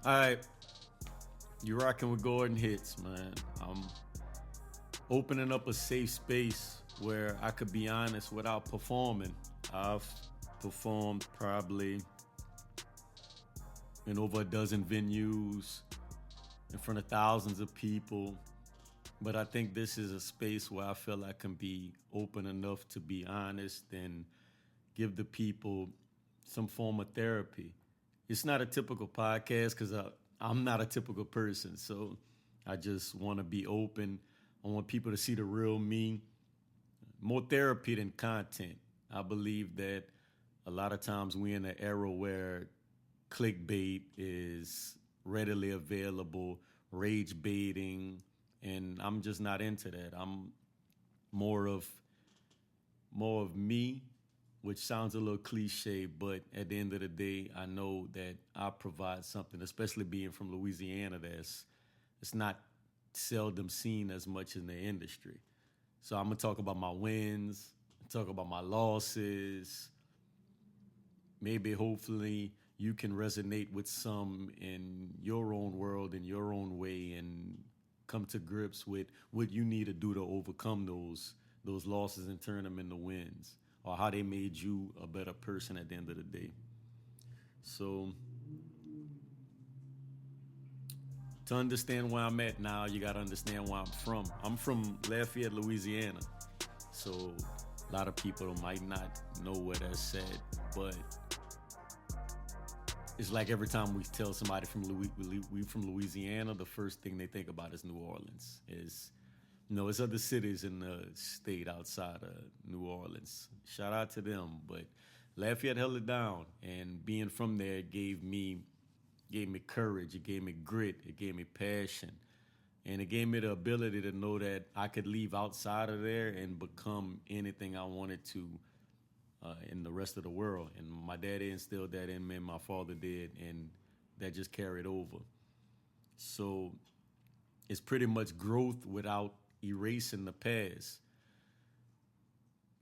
All right, you rocking with Gordon Hitz, man. I'm opening up a safe space where I could be honest without performing. I've performed probably in over a dozen venues in front of thousands of people. But I think this is a space where I feel I can be open enough to be honest and give the people some form of therapy. It's not a typical podcast because I'm not a typical person. So I just want to be open. I want people to see the real me. More therapy than content. I believe that a lot of times we're in an era where clickbait is readily available, rage baiting, and I'm just not into that. I'm more of more of me, which sounds a little cliche, but at the end of the day, I know that I provide something, especially being from Louisiana, that's it's not seldom seen as much in the industry. So I'm gonna talk about my wins, talk about my losses. Maybe hopefully you can resonate with some in your own world, in your own way, and come to grips with what you need to do to overcome those losses and turn them into wins, or how they made you a better person at the end of the day. So to understand where I'm at now, you got to understand where I'm from. I'm from Lafayette, Louisiana. So a lot of people might not know where that's at, but it's like every time we tell somebody we from Louisiana, the first thing they think about is New Orleans. It's other cities in the state outside of New Orleans. Shout out to them, but Lafayette held it down, and being from there gave me courage, it gave me grit, it gave me passion, and it gave me the ability to know that I could leave outside of there and become anything I wanted to in the rest of the world. And my daddy instilled that in me, and my father did, and that just carried over. So it's pretty much growth without erasing the past.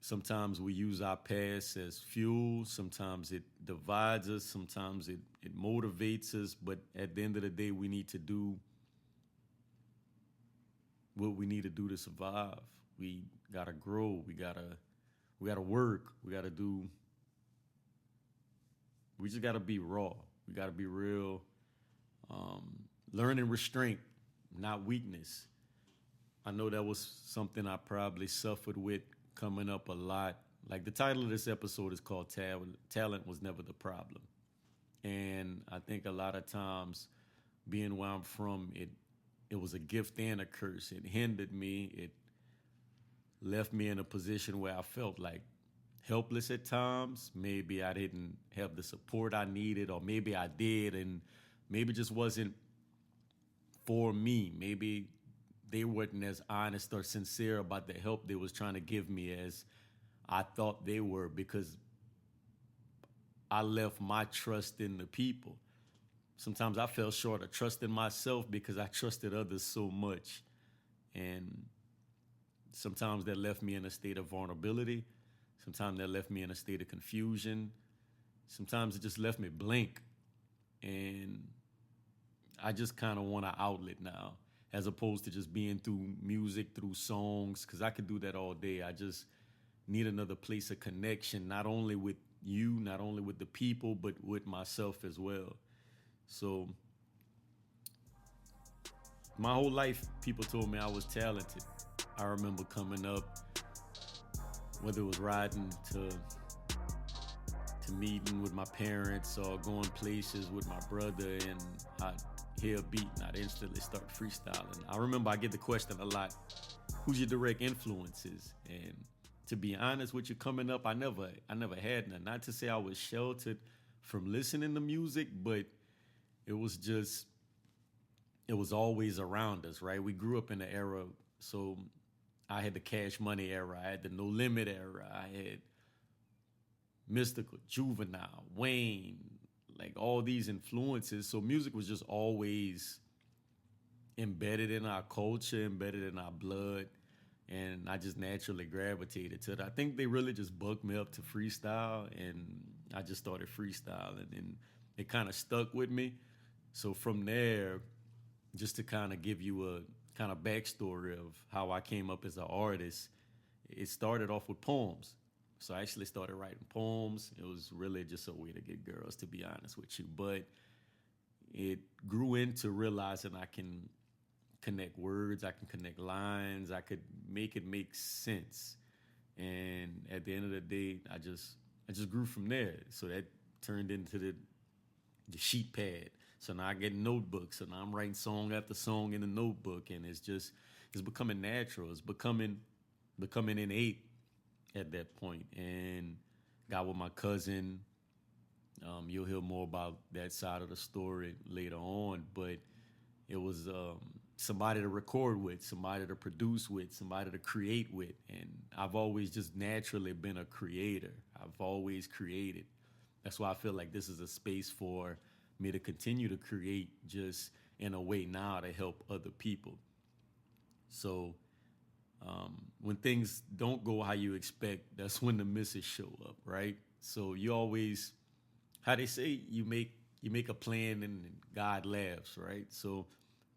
Sometimes we use our past as fuel. Sometimes it divides us. Sometimes it motivates us. But at the end of the day, we need to do what we need to do to survive. We gotta grow. We gotta work. We just gotta be raw. We gotta be real. Learning restraint, not weakness. I know that was something I probably suffered with coming up a lot. Like the title of this episode is called Talent Was Never the Problem. And I think a lot of times being where I'm from, it was a gift and a curse. It hindered me. It left me in a position where I felt like helpless at times. Maybe I didn't have the support I needed, or maybe I did, and maybe it just wasn't for me. Maybe they weren't as honest or sincere about the help they was trying to give me as I thought they were, because I left my trust in the people. Sometimes I fell short of trusting myself because I trusted others so much. And sometimes that left me in a state of vulnerability. Sometimes that left me in a state of confusion. Sometimes it just left me blank. And I just kind of want an outlet now, as opposed to just being through music, through songs, because I could do that all day. I just need another place of connection, not only with you, not only with the people, but with myself as well. So my whole life, people told me I was talented. I remember coming up, whether it was riding to meeting with my parents or going places with my brother, and I'd hear a beat and I'd instantly start freestyling. I remember I get the question a lot, who's your direct influences? And to be honest with you, coming up, I never had none. Not to say I was sheltered from listening to music, but it was always around us, right? We grew up in the era, so I had the Cash Money era, I had the No Limit era, I had Mystical, Juvenile, Wayne, like all these influences. So music was just always embedded in our culture, embedded in our blood, and I just naturally gravitated to it. I think they really just bugged me up to freestyle, and I just started freestyling, and it kind of stuck with me. So from there, just to kind of give you a kind of backstory of how I came up as an artist, it started off with poems. So I actually started writing poems. It was really just a way to get girls, to be honest with you. But it grew into realizing I can connect words, I can connect lines, I could make it make sense. And at the end of the day, I just grew from there. So that turned into the sheet pad. So now I get notebooks, and I'm writing song after song in the notebook, and it's becoming natural. It's becoming innate at that point. And got with my cousin. You'll hear more about that side of the story later on, but it was somebody to record with, somebody to produce with, somebody to create with. And I've always just naturally been a creator. I've always created. That's why I feel like this is a space for me to continue to create, just in a way now to help other people. So when things don't go how you expect, that's when the misses show up, right? So you always, how they say, you make a plan and God laughs, right? So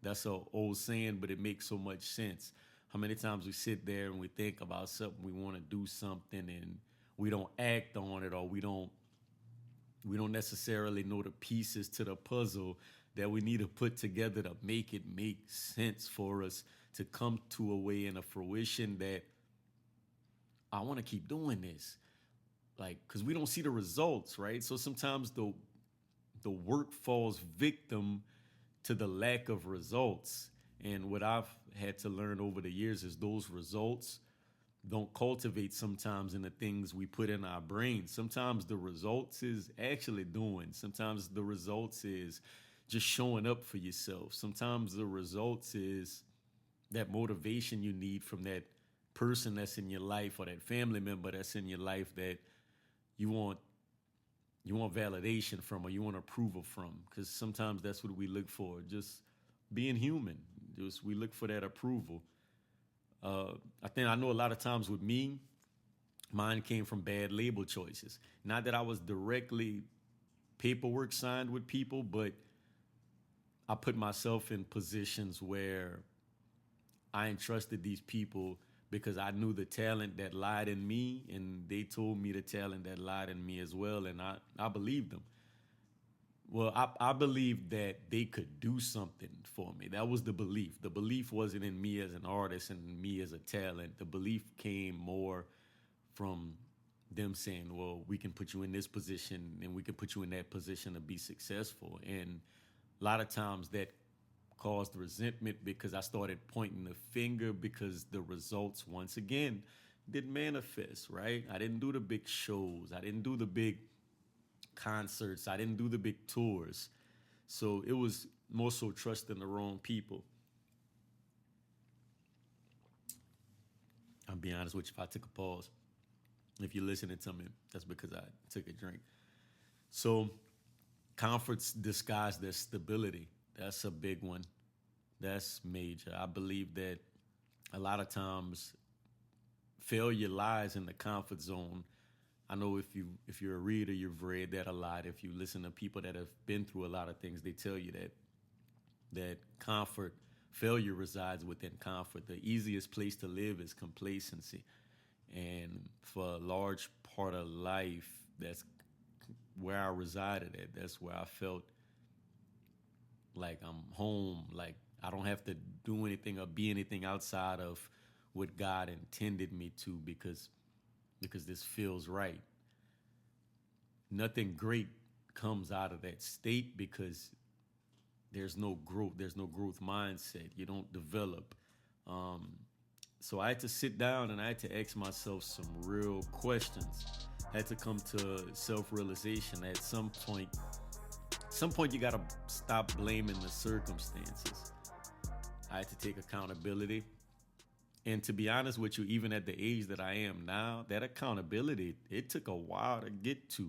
that's an old saying, but it makes so much sense. How many times we sit there and we think about something, we want to do something, and we don't act on it, or we don't necessarily know the pieces to the puzzle that we need to put together to make it make sense for us to come to a way in a fruition that I want to keep doing this. Like, because we don't see the results, right? So sometimes the work falls victim to the lack of results. And what I've had to learn over the years is those results don't cultivate sometimes in the things we put in our brains. Sometimes the results is actually doing. Sometimes the results is just showing up for yourself. Sometimes the results is that motivation you need from that person that's in your life, or that family member that's in your life, that you want validation from, or you want approval from, because sometimes that's what we look for, just being human. Just we look for that approval. I know a lot of times with me, mine came from bad label choices. Not that I was directly paperwork signed with people, but I put myself in positions where I entrusted these people because I knew the talent that lied in me, and they told me the talent that lied in me as well, and I believed them. Well, I believed that they could do something for me. That was the belief. The belief wasn't in me as an artist and me as a talent. The belief came more from them saying, well, we can put you in this position and we can put you in that position to be successful. And a lot of times that caused resentment because I started pointing the finger because the results, once again, didn't manifest, right? I didn't do the big shows. I didn't do the big concerts. I didn't do the big tours. So it was more so trusting the wrong people. I'll be honest with you, if I took a pause, if you're listening to me, that's because I took a drink. So comforts disguised as stability. That's a big one. That's major. I believe that a lot of times failure lies in the comfort zone. I know if you're a reader, you've read that a lot. If you listen to people that have been through a lot of things, they tell you that comfort, failure resides within comfort. The easiest place to live is complacency. And for a large part of life, that's where I resided at. That's where I felt like I'm home, like I don't have to do anything or be anything outside of what God intended me to, because this feels right. Nothing great comes out of that state because there's no growth. There's no growth mindset. You don't develop. So I had to sit down and I had to ask myself some real questions. I had to come to self-realization at some point you gotta stop blaming the circumstances. I had to take accountability. And to be honest with you, even at the age that I am now, that accountability, it took a while to get to.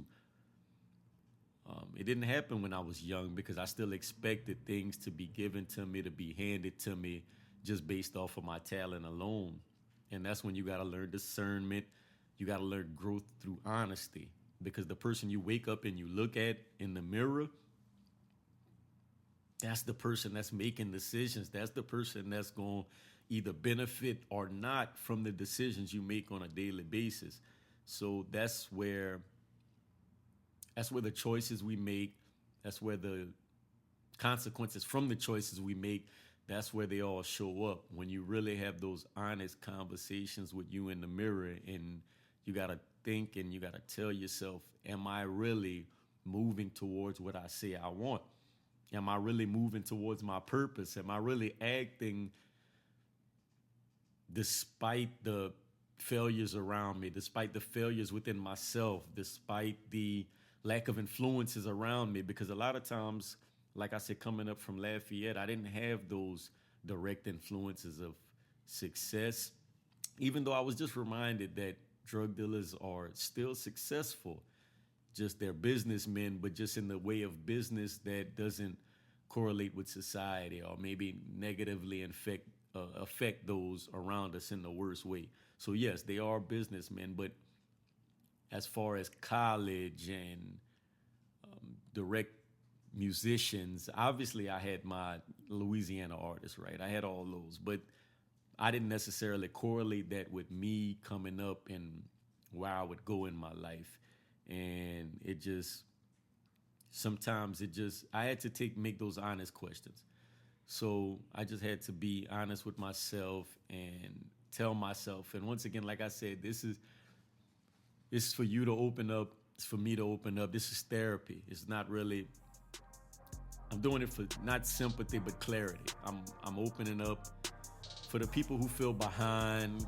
It didn't happen when I was young because I still expected things to be given to me, to be handed to me just based off of my talent alone. And that's when you got to learn discernment. You got to learn growth through honesty, because the person you wake up and you look at in the mirror, that's the person that's making decisions. That's the person that's going to either benefit or not from the decisions you make on a daily basis. So that's where the choices we make, that's where the consequences from the choices we make, that's where they all show up. When you really have those honest conversations with you in the mirror, and you got to think and you got to tell yourself, am I really moving towards what I say I want? Am I really moving towards my purpose? Am I really acting despite the failures around me, despite the failures within myself, despite the lack of influences around me? Because a lot of times, like I said, coming up from Lafayette, I didn't have those direct influences of success, even though I was just reminded that drug dealers are still successful. Just they're businessmen, but just in the way of business that doesn't correlate with society, or maybe negatively affect those around us in the worst way. So yes, they are businessmen, but as far as college and direct musicians, obviously I had my Louisiana artists, right? I had all those, but I didn't necessarily correlate that with me coming up and where I would go in my life. And I had to make those honest questions. So I just had to be honest with myself and tell myself. And once again, like I said, this is for you to open up. It's for me to open up. This is therapy. It's not really, I'm doing it for not sympathy, but clarity. I'm opening up for the people who feel behind,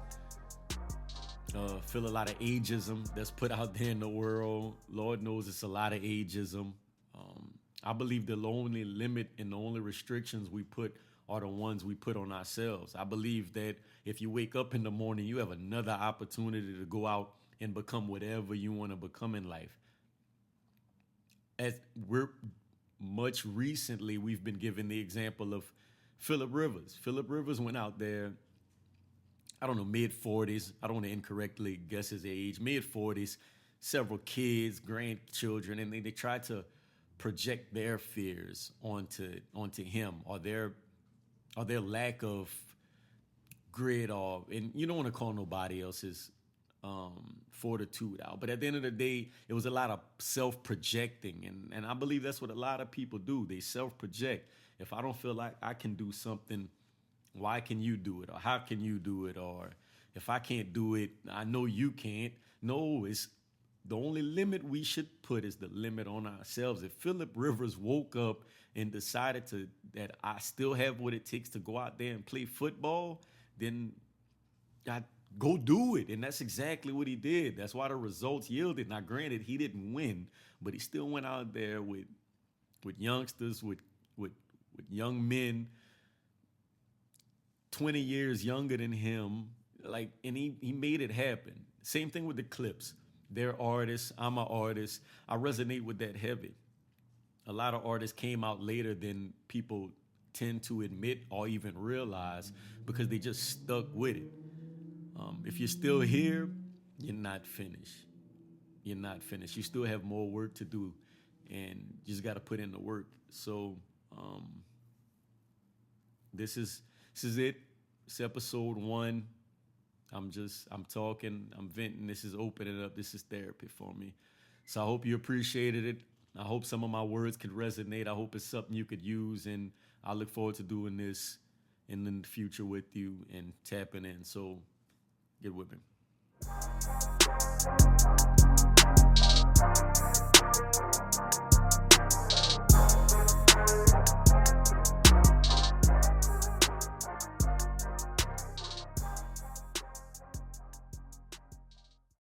feel a lot of ageism that's put out there in the world. Lord knows it's a lot of ageism. I believe the only limit and the only restrictions we put are the ones we put on ourselves. I believe that if you wake up in the morning, you have another opportunity to go out and become whatever you want to become in life. As much recently, we've been given the example of Phillip Rivers. Phillip Rivers went out there, I don't know, mid-40s. I don't want to incorrectly guess his age. Mid-40s, several kids, grandchildren, and they tried to project their fears onto him, or their lack of grit, and you don't want to call nobody else's fortitude out. But at the end of the day, it was a lot of self-projecting, and I believe that's what a lot of people do. They self-project. If I don't feel like I can do something, why can you do it? Or how can you do it? Or if I can't do it, I know you can't. No, it's the only limit we should put is the limit on ourselves. If Phillip Rivers woke up and decided that I still have what it takes to go out there and play football, then I go do it. And that's exactly what he did. That's why the results yielded. Now, granted, he didn't win, but he still went out there with youngsters, with young men 20 years younger than him, and he made it happen. Same thing with the Clips. They're artists. I'm an artist. I resonate with that heavy. A lot of artists came out later than people tend to admit or even realize, because they just stuck with it. If you're still here, you're not finished. You're not finished. You still have more work to do, and you just got to put in the work. So this is it. It's episode 1. I'm talking, I'm venting. This is opening up. This is therapy for me. So I hope you appreciated it. I hope some of my words could resonate. I hope it's something you could use, and I look forward to doing this in the future with you and tapping in. So get with me.